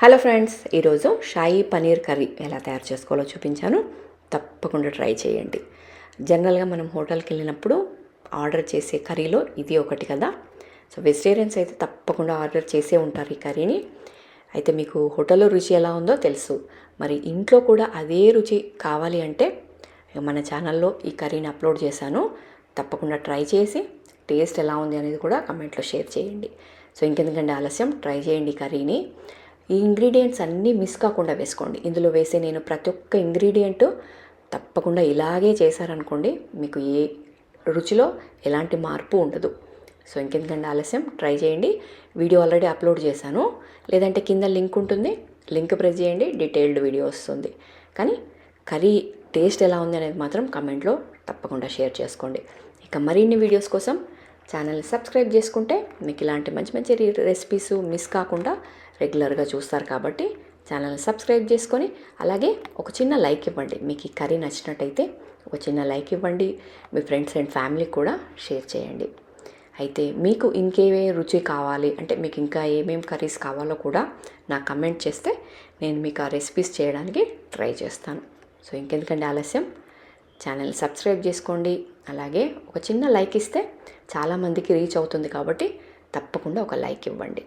Hello friends, ఈరోజు షాయి paneer curry ఎలా తయారు చేసుకోవాలో చూపించాను. తప్పకుండా ట్రై చేయండి. జనరల్గా మనం హోటల్కి వెళ్ళినప్పుడు ఆర్డర్ చేసే కర్రీలో ఇది ఒకటి కదా. సో వెజిటేరియన్స్ అయితే తప్పకుండా ఆర్డర్ చేసే ఉంటారు ఈ కర్రీని. అయితే మీకు హోటల్లో రుచి ఎలా ఉందో తెలుసు, మరి ఇంట్లో కూడా అదే రుచి కావాలి అంటే మన ఛానల్లో ఈ కర్రీని అప్లోడ్ చేశాను. తప్పకుండా ట్రై చేసి టేస్ట్ ఎలా ఉంది అనేది కూడా కమెంట్లో షేర్ చేయండి. సో ఇంకెందుకంటే ఆలస్యం, ట్రై చేయండి ఈ కర్రీని. ఈ ఇంగ్రీడియంట్స్ అన్నీ మిస్ కాకుండా వేసుకోండి. ఇందులో వేసే నేను ప్రతి ఒక్క ఇంగ్రీడియంట్ తప్పకుండా ఇలాగే చేశారనుకోండి, మీకు ఏ రుచిలో ఎలాంటి మార్పు ఉండదు. సో ఇంకెందుకంటే ఆలస్యం, ట్రై చేయండి. వీడియో ఆల్రెడీ అప్లోడ్ చేశాను, లేదంటే కింద లింక్ ఉంటుంది, లింక్ ప్రెస్ చేయండి, డీటెయిల్డ్ వీడియో వస్తుంది. కానీ కర్రీ టేస్ట్ ఎలా ఉంది అనేది మాత్రం కమెంట్లో తప్పకుండా షేర్ చేసుకోండి. ఇక మరిన్ని వీడియోస్ కోసం ఛానల్ని సబ్స్క్రైబ్ చేసుకుంటే మీకు ఇలాంటి మంచి మంచి రెసిపీస్ మిస్ కాకుండా రెగ్యులర్గా చూస్తారు. కాబట్టి ఛానల్ని సబ్స్క్రైబ్ చేసుకొని అలాగే ఒక చిన్న లైక్ ఇవ్వండి. మీకు ఈ కర్రీ నచ్చినట్టయితే ఒక చిన్న లైక్ ఇవ్వండి. మీ ఫ్రెండ్స్ అండ్ ఫ్యామిలీకి కూడా షేర్ చేయండి. అయితే మీకు ఇంకేమే రుచి కావాలి అంటే, మీకు ఇంకా ఏమేమి కర్రీస్ కావాలో కూడా నాకు కమెంట్ చేస్తే నేను మీకు ఆ రెసిపీస్ చేయడానికి ట్రై చేస్తాను. సో ఇంకెందుకంటే ఆలస్యం, ఛానల్ని సబ్స్క్రైబ్ చేసుకోండి. అలాగే ఒక చిన్న లైక్ ఇస్తే చాలామందికి రీచ్ అవుతుంది. కాబట్టి తప్పకుండా ఒక లైక్ ఇవ్వండి.